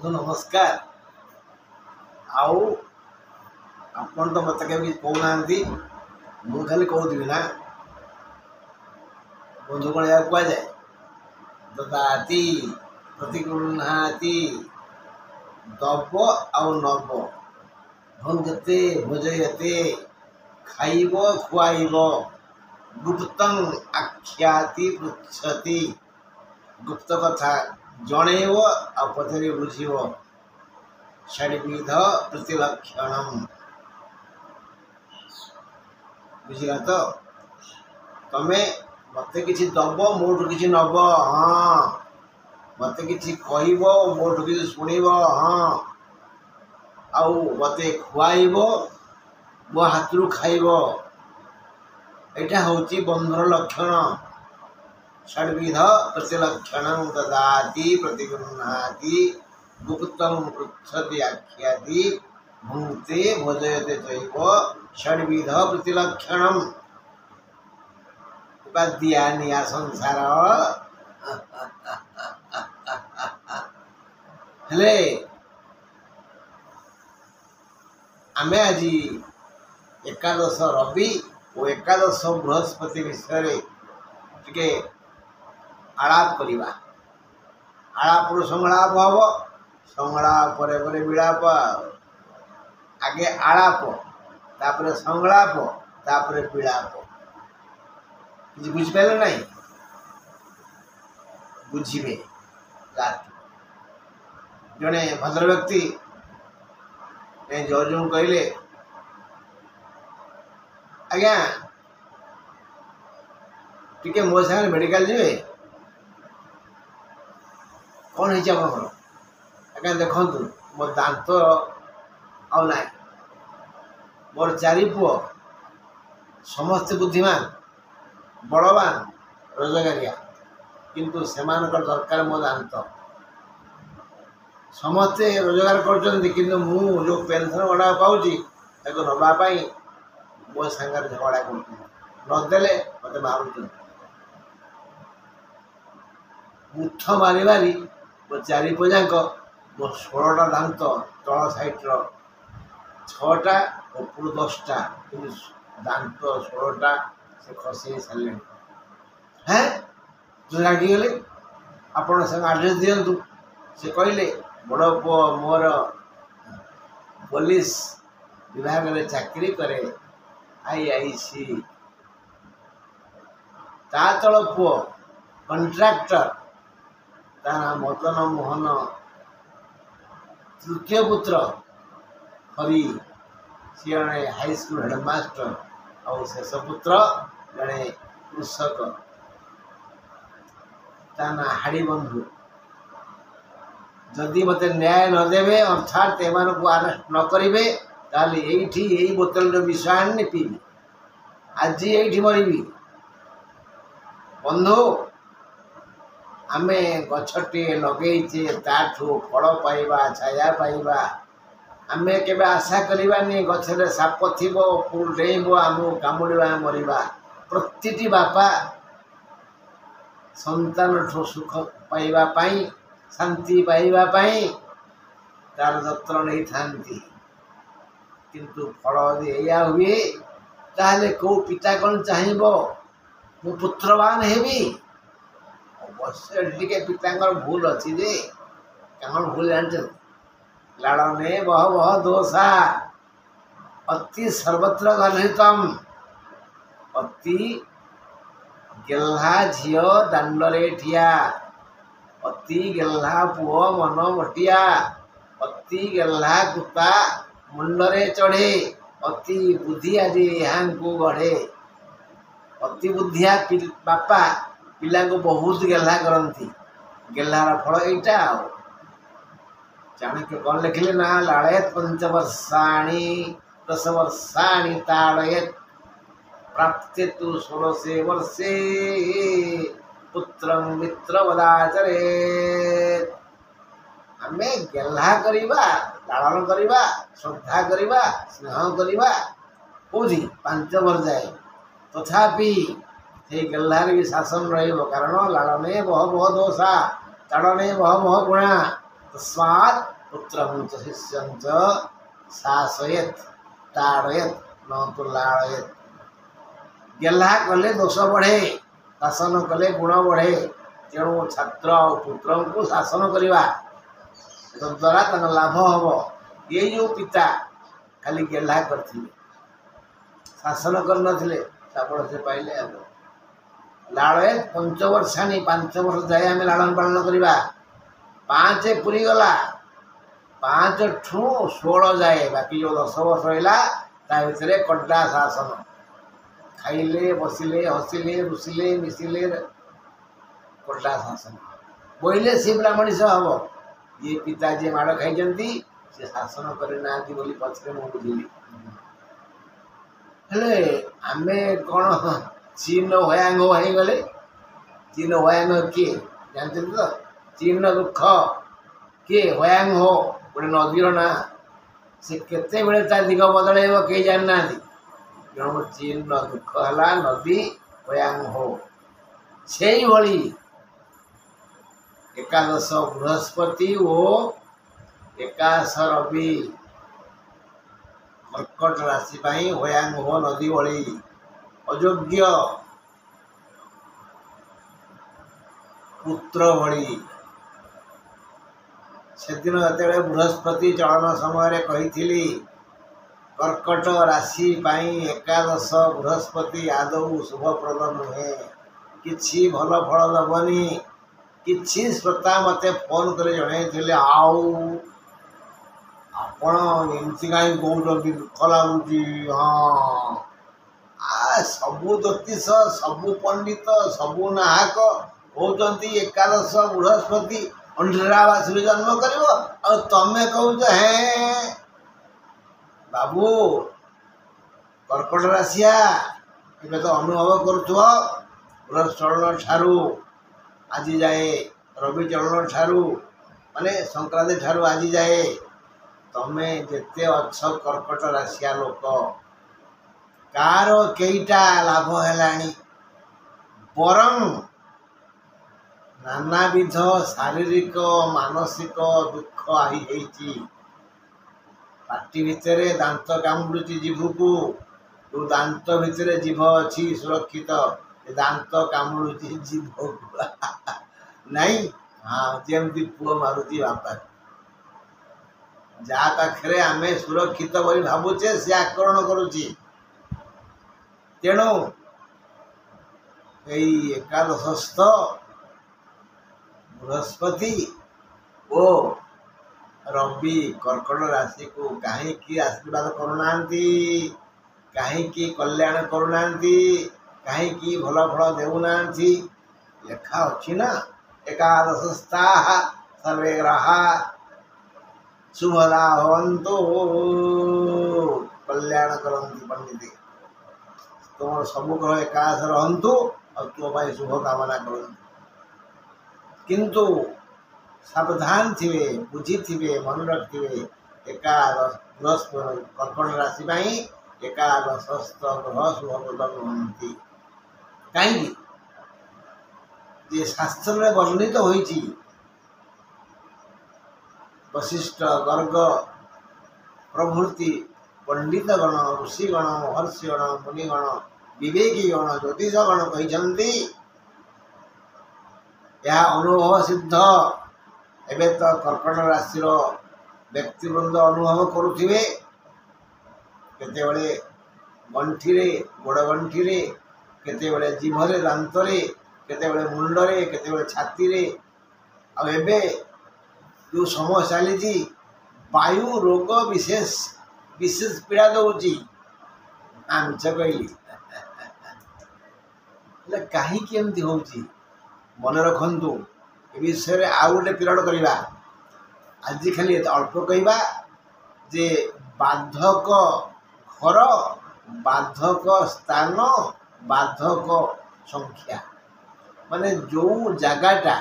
नमस्कार। आउ आपण तो मत के कहना मु खाली कहूबी ना बंधु कौन या कह जाए ददाती प्रतिगृहाती दब आउ नब भंजते भोजयते खाइब खुआइब गुप्तं आख्याति पृछति गुप्त कथा जणेव आ पथरे बुझीव षड्विध प्रतिलक्षणम। बुझिला तो तमे मते किछि दब मोठु किछि नब। हाँ मते किछि कहिब मोठु किछि सुनिब। हाँ आउ मते खुआइब मो हाथरू खाइब। एटा होची बंधुर लक्षण। षड्विध प्रतिलक्षणं ददाति प्रतिगृह्णाति गुप्तं पृच्छति आख्याति भुङ्क्ते भोजयते चैव षड्विध प्रतिलक्षणम्। उपाध्या निया संसार हेले आमे आज एकादश रवि और एकादश बृहस्पति विषय टिके आलाप करिबा। आलाप संलाप हम संलाप परे परे विलाप आगे आलाप तापरे संलाप तापरे विलाप। किसी बुझिपारे ना बुझे जड़े भद्र व्यक्ति जज कहले आज्ञा टिके मो सागर मेडिकल जीवे कौन है आज्ञा देखु मो दांत आउ ना मोर चारि पुओ समस्त बुद्धिमान बड़वान रोजगारिया किंतु सेमानकर दरकार मो दांत समस्ते रोजगार कर मु जो पेंशन गुड़ा पाऊँगी नापी मो सागर झगड़ा कर नदेले मत मारू मुठ मारी मारी मो चारि पुजाक मो 16टा दांत तल साइट्र 6टा ऊपर 10टा कि दांत 16टा से खसी सारे। हाँ तू रागिगले आपण संग आड्रेस दिंतु से कहले बड़ पुओ मोर पुलिस विभाग में चाकरी करे आईआईसी ता तल पुओ कंट्राक्टर ताना मदन मोहन तृतीय पुत्र हरि सी जड़े हाईस्कूल हेडमास्टर और शेष पुत्र जड़े कृषक ताना हाड़ी बंधु। जदि मत न्याय न देवे अर्थात एमान को अरेस्ट न करेंगे ताले यही बोतल विष आनी पीबी आज ये मरबी। बंधु आमे गछटे लगेचे ताठू फल पाइबा छाया पाइबा आमे केबे आशा करिबानी गछरे साप थिबो फूल डेइबो आमु कामुड़िबा मरिबा। प्रतिटी बापा संतान ठो सुख पाइबा पाई शांति पाइबा पाई तार जत्न नहीं थांती किंतु फल यदि या हुए ताहले को पिता कौन चाहिबो मु पुत्रवान हेबी। अवश्य टिके पितांकर भूल अच्छी जे कौन भूल जानते लाड़ने बह बह दोषा अति सर्वत्र गर्भितम। अति गेल्हा झील दांडरे ठिया अति गेल्हा पुओ मन मटिया अति गेल्हा कुत्ता मुंडरे चढ़े अति बुद्धि आज यहाँ को गढ़े। अति बुद्धिया बापा पिला को बहुत गेल्हा करती गेल्हार फल यहाँ चाणक्य कौन लिखिले ना लाड़यत 5 वर्षाणि 10 वर्षाणि ताड़यत प्राप्ते तु 16 वर्षे पुत्रं मित्रवदाचरे। आमे गेल्हा करिबा लालन करिबा श्रद्धा करिबा स्नेह करिबा कोथि 5 वर्ष जाए तथापि से गेल्हार भी शासन रहिबो कारण लालने बह बह दोषा ताड़ने बह बह गुणा तस्मात् पुत्रं च शिष्यं च शासयेत् ताड़येत् न तो लाड़येत्। गेल्हा कले दोष बढ़े, शासन कले गुण बढ़े। तेणु छात्र और पुत्र को शासन करवा द्वारा लाभ हम। ये जो पिता खाली गेल्हा करते शासन करनथिले साबल से पाइले। लाड़े 5 वर्षाणी 5 वर्ष जाए आम लालन पालन करवा। 5 पूरी गला 5 ठू 16 जाए बाकी जो 10 वर्ष रहा ता भितर कड़ा शासन। खाइले बसिले हसिले रुसिले मिसिले कड़ा शासन। बोले सी पूरा मनीष हम। ये पिता जी माड़ खाई से शासन करना बोली पछरे मुझे बुझिली। हेले आमे कौन चीन वयांग हो गले। चीन वयांग किए जानते तो? चीन दुख किए वयांग हो गोटे नदीर ना से केते बेले ता दिग बदल कई जाना। तेणु चीन दुख है नदी वयांग हो। से भली एकादश बृहस्पति और एकादश रवि कर्कट राशि वयांग हो नदी भली अयोग्य पुत्र भली। से दिन जो बृहस्पति चलन समय कही कर्कट राशि एकादश बृहस्पति आदौ शुभप्रद नुहे। किछि भल फल दबनी। किछि श्रोता मते फोन कर जन आपण एमती कहीं कौन दुख लगुच। हाँ सबू ज्योतिष सबू पंडित सबू नाहक होती एकादश बृहस्पति अंधरावास जन्म कर तमें कौच हे बाबू कर्कट राशिया ए तो अनुभव करुव बृहस्पति ठारू आज जाए रवि चरण ठारू माने संक्रांति ठारू आज जाए तमे जेते अच्छ कर्कट राशिया लोक कार कईटा लाभ है बरं नानाविध शारीरिक मानसिक दुख आई पाटी भितर दांत कामुड़ी जीव को जो दांत भितर जीव अच्छी सुरक्षित दांत कामुड़ी जीव को नहीं। हाँ जमती पुओ मारुति बापा जहाँ पाखे आम सुरक्षित बोली भावुचे सी आकरण करुच्ची। तेणु यही एकादशस्थ बृहस्पति ओ रवि कर्कट राशि को कहीं आशीर्वाद करूना कहीं कल्याण करूना कहीं भल फल देना लेखा अच्छी ना। एकादशस्था सर्वे ग्रहा शुभदा भवन्तु कल्याण करती पंडित तुम सब ग्रह एकादश रहतु और तुम शुभ कामना कर। किंतु सावधान थे बुझी थे मन रखिए एकादश बृहस्पति कर्कट राशि एकादशस्थ ग्रह शुभप्रद नुहति। कहीं ये शास्त्र में वर्णित होइछि वशिष्ठ गर्ग प्रभृति पंडितगण ऋषिगण महर्षिगण मुनिगण विवेकीगण ज्योतिषगण कहते यह अनुभव सिद्ध। एवं तो कर्कट राशि व्यक्तिवृंद अनुभव करुवे केते गंठी गोड़ गंठी केते जीभरे दांतरे केते मुंडरे केते छाती आबे जो समय चली वायु रोग विशेष विशेष पीड़ा दूची मिछ कहली कहीं हो मन रखु ए विषय आउ गोटे पीरियड करवा। आज खाली अल्प कहवा जे बाधक घर बाधक स्थान बाधक संख्या माने जो जगाटा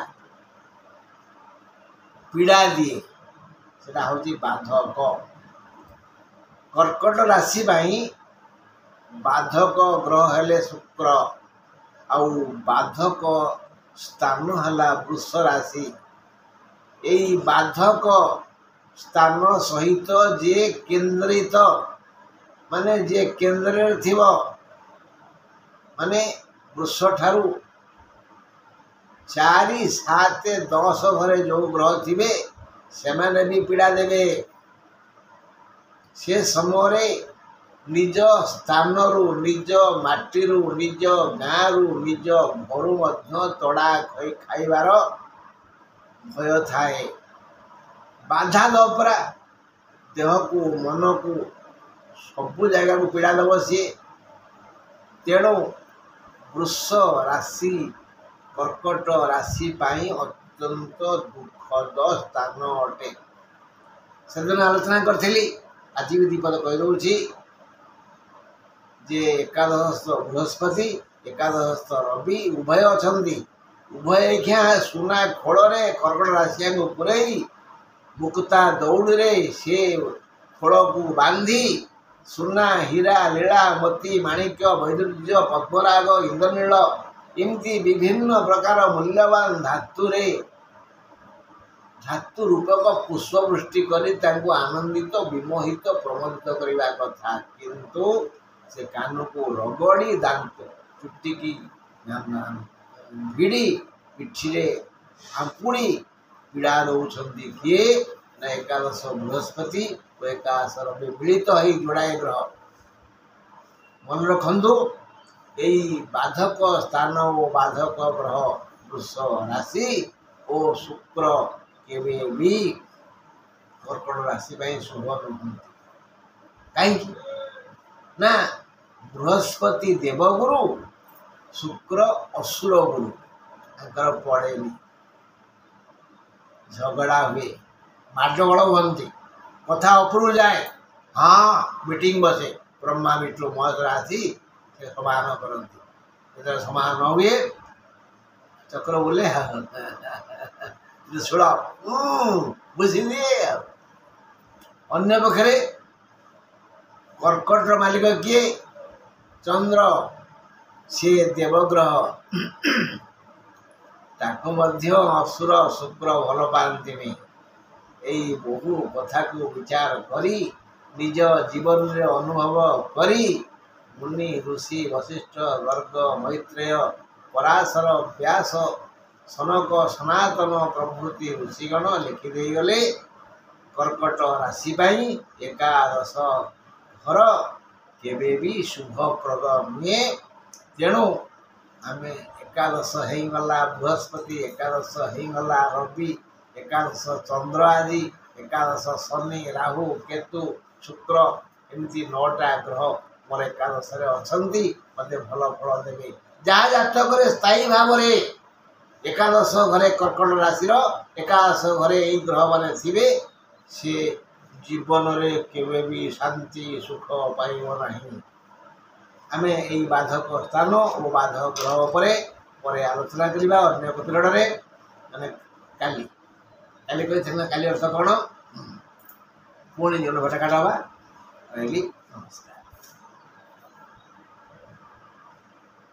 पीड़ा दिए सेटा हूँ बाधक। कर्कट राशि बाधक ग्रह हेले शुक्र आउ बाधक स्थान है वृष राशि এই ବାଧକ ସ୍ଥାନ ସହିତ ଯିଏ କେନ୍ଦ୍ରିତ ମାନେ ଯିଏ କେନ୍ଦ୍ରରେ ଥିବ ମାନେ ବୃଷ ଠାରୁ 4, 7, 10 ଘରେ ଯେଉଁ ଗ୍ରହ ଥିବେ ସେମାନେ ବି ପୀଡ଼ା ଦେବେ। ସେ ସମୟରେ ନିଜ ସ୍ଥାନରୁ ନିଜ ମାଟିରୁ ନିଜ ଗାଁରୁ ନିଜ ଘରୁ ମଧ୍ୟ ତଡ଼ା ଖାଇବାର ଭୟ ଥାଏ। ବାଧା ଦେବ ପରା ଦେହକୁ ମନକୁ ସବୁ ଜାଗାକୁ ପୀଡ଼ା ଦେବ ସିଏ। ତେଣୁ ବୃଷ ରାଶି କର୍କଟ ରାଶି ପାଇଁ ଅତ୍ୟନ୍ତ ଦୁଃଖଦ ସ୍ଥାନ ଅଟେ। ସେଦିନ ଆଲୋଚନା କରିଥିଲି, ଆଜି ବି ଦୀପଦ କହିଦେଉଛି ଯେ ଏକାଦଶ ବୃହସ୍ପତି ଏକାଦଶ ରବି ଉଭୟ ଅଛନ୍ତି। ଉଭୟ ଏଖିଆ ସୁନା ଖୋଳରେ କର୍କଟ ରାଶିଆଙ୍କୁ ପୁରେଇ ମୁକ୍ତା ଦୌଡ଼ିରେ ସେ ଖୋଳକୁ ବାନ୍ଧି ସୁନା ହୀରା ଲୀଳା ମୋତି ମାଣିକ୍ୟ ବୈଦୁର୍ଯ୍ୟ ପଦ୍ମରାଗ ଇନ୍ଦ୍ରନୀଳ ଏମିତି ବିଭିନ୍ନ ପ୍ରକାର ମୂଲ୍ୟବାନ ଧାତୁ ରୂପକ ପୁଷ୍ପବୃଷ୍ଟି କରି ତାଙ୍କୁ ଆନନ୍ଦିତ ବିମୋହିତ ପ୍ରମୋଦିତ କରିବା କଥା। କିନ୍ତୁ ସେ କାନକୁ ରଗଡ଼ି ଦାନ୍ତ ଚୁଟିକି ଭିଡ଼ି ପିଠିରେ ଆମ୍ପୁଡ଼ି ପୀଡ଼ା ଦେଉଛନ୍ତି କିଏ ନା ଏକାଦଶ ବୃହସ୍ପତି ଓ ଏକାଦଶ ରବି ମିଳିତ ହେଇ ଯୋଡ଼ାଏ ଗ୍ରହ। ମନେ ରଖନ୍ତୁ, ଏଇ ବାଧକ ସ୍ଥାନ ଓ ବାଧକ ଗ୍ରହ ବୃଷ ରାଶି ଓ ଶୁକ୍ର କେବେ ବି କର୍କଟ ରାଶି ପାଇଁ ଶୁଭ ନୁହନ୍ତି। କାହିଁକି ନା ବୃହସ୍ପତି ଦେବଗୁରୁ, ଶୁକ୍ର ଅସୁର ଗୁରୁ, ତାଙ୍କର ପଡ଼େନି, ଝଗଡ଼ା ହୁଏ, ମାଡ଼ଗୋଳ ହୁଅନ୍ତି, କଥା ଉପରକୁ ଯାଏ। ହଁ, ମିଟିଂ ବସେ, ବ୍ରହ୍ମା ବିଷ୍ଣୁ ମହେଶ୍ୱର ଆସି ସେ ସମାଧାନ କରନ୍ତି। ଯେତେବେଳେ ସମାଧାନ ନ ହୁଏ ଚକ୍ର ବୁଲେ ଶୁଳ ବୁଝିଦିଏ। ଅନ୍ୟ ପକ୍ଷରେ କର୍କଟର ମାଲିକ କିଏ? ଚନ୍ଦ୍ର, ସିଏ ଦେବଗ୍ରହ, ତାକୁ ମଧ୍ୟ ଅସୁର ଶୁକ୍ର ଭଲ ପାଆନ୍ତିନି। ଏଇ ବହୁ କଥାକୁ ବିଚାର କରି ନିଜ ଜୀବନରେ ଅନୁଭବ କରି ମୁନି ଋଷି ବଶିଷ୍ଠ ଗର୍ଗ ମୈତ୍ରେୟ ପରାଶର ବ୍ୟାସ ସନକ ସନାତନ ପ୍ରଭୃତି ଋଷିଗଣ ଲେଖିଦେଇଗଲେ କର୍କଟ ରାଶି ପାଇଁ ଏକାଦଶ ଘର କେବେ ବି ଶୁଭପ୍ରଦ ନୁହେଁ। ତେଣୁ ଆମେ ଏକାଦଶ ହେଇଗଲା ବୃହସ୍ପତି, ଏକାଦଶ ହେଇଗଲା ରବି, ଏକାଦଶ ଚନ୍ଦ୍ର ଆଜି, ଏକାଦଶ ଶନି ରାହୁ କେତୁ ଶୁକ୍ର ଏମିତି 9ଟା ଗ୍ରହ ମୋର ଏକାଦଶରେ ଅଛନ୍ତି, ମୋତେ ଭଲ ଫଳ ଦେବେ। ଯାହା ଜାତକରେ ସ୍ଥାୟୀ ଭାବରେ ଏକାଦଶ ଘରେ କର୍କଟ ରାଶିର ଏକାଦଶ ଘରେ ଏଇ ଗ୍ରହମାନେ ଥିବେ ସିଏ ଜୀବନରେ କେବେ ବି ଶାନ୍ତି ସୁଖ ପାଇବ ନାହିଁ। ଆମେ ଏଇ ବାଧକ ସ୍ଥାନ ଓ ବାଧକ ଗ୍ରହ ଉପରେ ଆଲୋଚନା କରିବା ଅନ୍ୟ ପିରିୟଡ଼ରେ, ମାନେ କାଲି କହିଥିଲି ନା କାଲି ଅର୍ଥ କ'ଣ? ପୁଣି ଜନ ଭେଟ କାଟ ହେବା। ରହିଲି, ନମସ୍କାର।